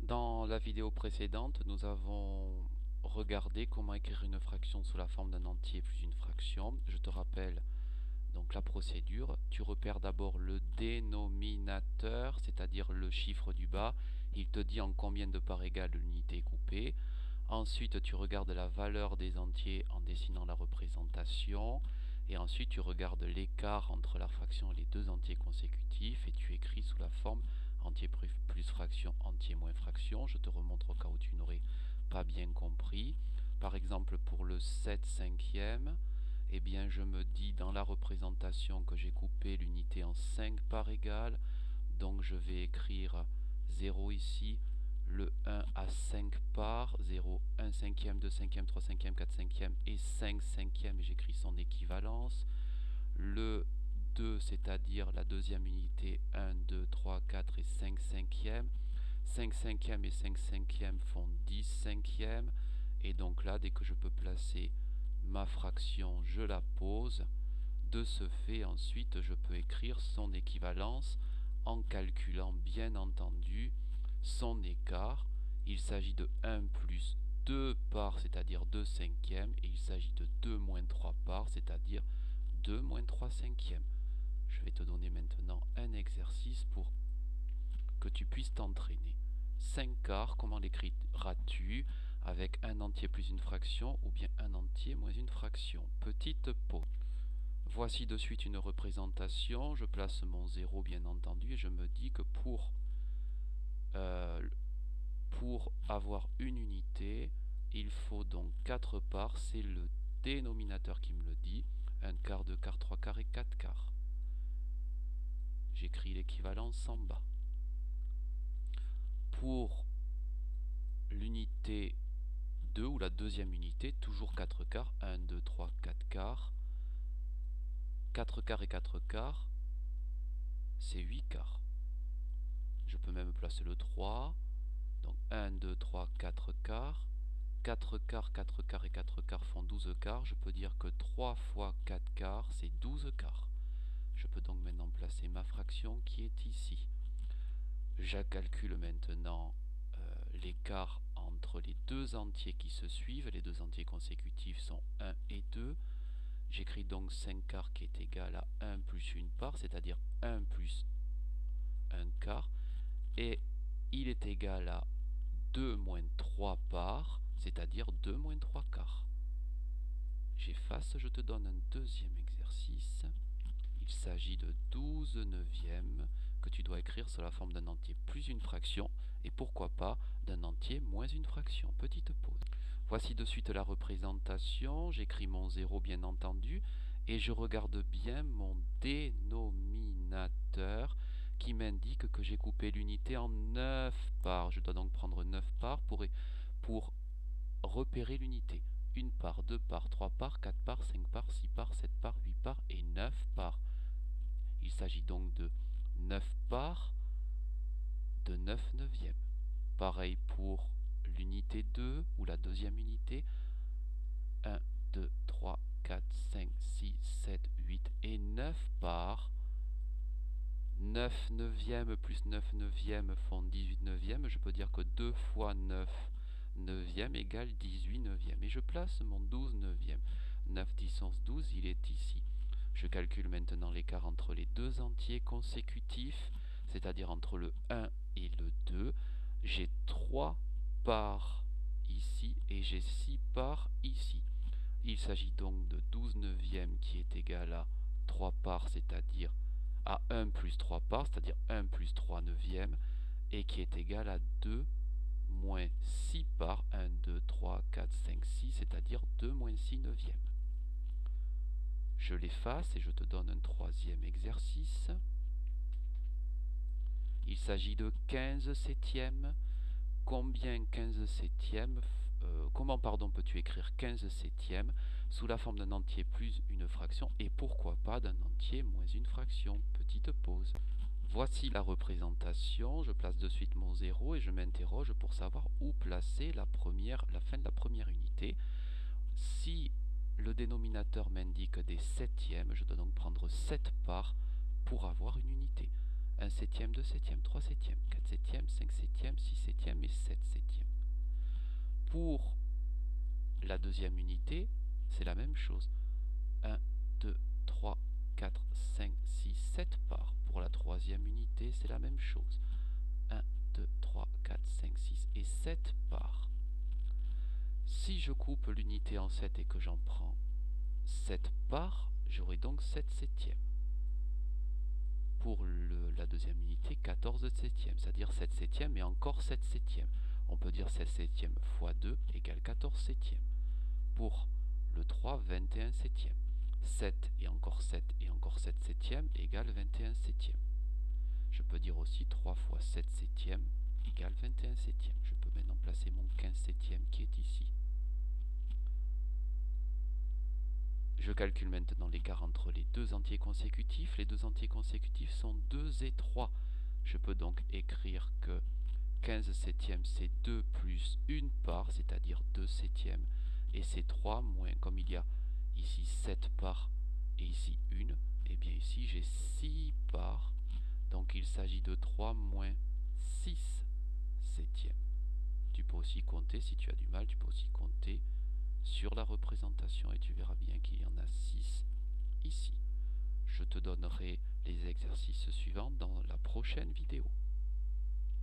Dans la vidéo précédente, nous avons regardé comment écrire une fraction sous la forme d'un entier plus une fraction. Je te rappelle donc la procédure. Tu repères d'abord le dénominateur, c'est-à-dire le chiffre du bas. Il te dit en combien de parts égales l'unité est coupée. Ensuite, tu regardes la valeur des entiers en dessinant la représentation. Et ensuite, tu regardes l'écart entre la fraction et les deux entiers consécutifs et tu écris sous la forme entier plus fraction, entier moins fraction. Je te remontre au cas où tu n'aurais pas bien compris. Par exemple, pour le 7 cinquièmes, eh bien, je me dis dans la représentation que j'ai coupé l'unité en 5 parts égales. Donc, je vais écrire 0 ici. Le 1 à 5 parts, 0, 1 cinquième, 2 cinquièmes, 3 cinquièmes, 4 cinquièmes et 5 cinquièmes, j'écris son équivalence. Le 2, c'est-à-dire la deuxième unité, 1, 2, 3, 4 et 5 cinquièmes. 5 cinquièmes et 5 cinquièmes font 10 cinquièmes. Et donc là, dès que je peux placer ma fraction, je la pose. De ce fait, ensuite, je peux écrire son équivalence en calculant, bien entendu, son écart. Il s'agit de 1 plus 2 parts, c'est-à-dire 2 cinquièmes, et il s'agit de 2 moins 3 parts, c'est-à-dire 2 moins 3 cinquièmes. Je vais te donner maintenant un exercice pour que tu puisses t'entraîner. 5 quarts, comment l'écriras-tu avec un entier plus une fraction ou bien un entier moins une fraction? Petite pause. Voici de suite une représentation. Je place mon 0 bien entendu et je me dis que pour avoir une unité, il faut donc 4 parts. C'est le dénominateur qui me le dit. 1 quart, 2 quarts, 3 quarts et 4 quarts. J'écris l'équivalence en bas. Pour l'unité 2 ou la deuxième unité, toujours 4 quarts. 1, 2, 3, 4 quarts. 4 quarts et 4 quarts, c'est 8 quarts. Je peux même placer le 3. Donc 1, 2, 3, 4 quarts. 4 quarts, 4 quarts et 4 quarts font 12 quarts. Je peux dire que 3 fois 4 quarts, c'est 12 quarts. Je peux donc maintenant placer ma fraction qui est ici. Je calcule maintenant l'écart entre les deux entiers qui se suivent. Les deux entiers consécutifs sont 1 et 2. J'écris donc 5 quarts qui est égal à 1 plus une part, c'est-à-dire 1 plus 1 quart. Et il est égal à 2 moins 3 parts, c'est-à-dire 2 moins 3 quarts. J'efface, je te donne un deuxième exercice. Il s'agit de 12 neuvièmes que tu dois écrire sous la forme d'un entier plus une fraction et pourquoi pas d'un entier moins une fraction. Petite pause. Voici de suite la représentation. J'écris mon 0 bien entendu et je regarde bien mon dénominateur qui m'indique que j'ai coupé l'unité en 9 parts. Je dois donc prendre 9 parts pour repérer l'unité. 1 part, 2 parts, 3 parts, 4 parts, 5 parts, 6 parts, 7 parts, 8 parts et 9 parts. Il s'agit donc de 9 parts de 9 neuvièmes. Pareil pour l'unité 2 ou la deuxième unité. 1, 2, 3, 4, 5, 6, 7, 8 et 9 parts. 9 neuvièmes plus 9 neuvièmes font 18 neuvièmes. Je peux dire que 2 fois 9 neuvièmes égale 18 neuvièmes. Et je place mon 12 neuvièmes. 9, 10, 11, 12, il est ici. Je calcule maintenant l'écart entre les deux entiers consécutifs, c'est-à-dire entre le 1 et le 2. J'ai 3 parts ici et j'ai 6 parts ici. Il s'agit donc de 12 neuvièmes qui est égal à 3 parts, c'est-à-dire à 1 plus 3 parts, c'est-à-dire 1 plus 3 neuvièmes, et qui est égal à 2 moins 6 parts, 1, 2, 3, 4, 5, 6, c'est-à-dire 2 moins 6 neuvièmes. Je l'efface et je te donne un troisième exercice. Il s'agit de 15 septièmes. Comment peux-tu écrire 15 septièmes sous la forme d'un entier plus une fraction et pourquoi pas d'un entier moins une fraction? Petite pause. Voici la représentation. Je place de suite mon 0 et je m'interroge pour savoir où placer la fin de la première unité. Si le dénominateur m'indique des septièmes, je dois donc prendre 7 parts pour avoir une unité. 1 septième, 2 septièmes, 3 septièmes, 4 septièmes, 5 septièmes, 6 septièmes et 7 Pour la deuxième unité, c'est la même chose. 1, 2, 3, 4, 5, 6, 7 parts. Pour la troisième unité, c'est la même chose. 1, 2, 3, 4, 5, 6 et 7 parts. Si je coupe l'unité en 7 et que j'en prends 7 parts, j'aurai donc 7 septièmes. Pour la deuxième unité, 14 septièmes, c'est-à-dire 7 septièmes et encore 7 septièmes. On peut dire 7 septièmes fois 2 égale 14 septièmes. Pour le 3, 21 septièmes. 7 et encore 7 et encore 7 septièmes égale 21 septièmes. Je peux dire aussi 3 fois 7 septièmes égale 21 septièmes. Je peux maintenant placer mon 15 septième qui est ici. Je calcule maintenant l'écart entre les deux entiers consécutifs. Les deux entiers consécutifs sont 2 et 3. Je peux donc écrire que 15 septièmes c'est 2 plus une part, c'est-à-dire 2 septièmes. Et c'est 3 moins, comme il y a ici 7 parts et ici 1, et bien ici j'ai 6 parts. Donc il s'agit de 3 moins 6 septièmes. Tu peux aussi compter, si tu as du mal, tu peux aussi compter sur la représentation et tu verras bien qu'il y en a 6 ici. Je te donnerai les exercices suivants dans la prochaine vidéo.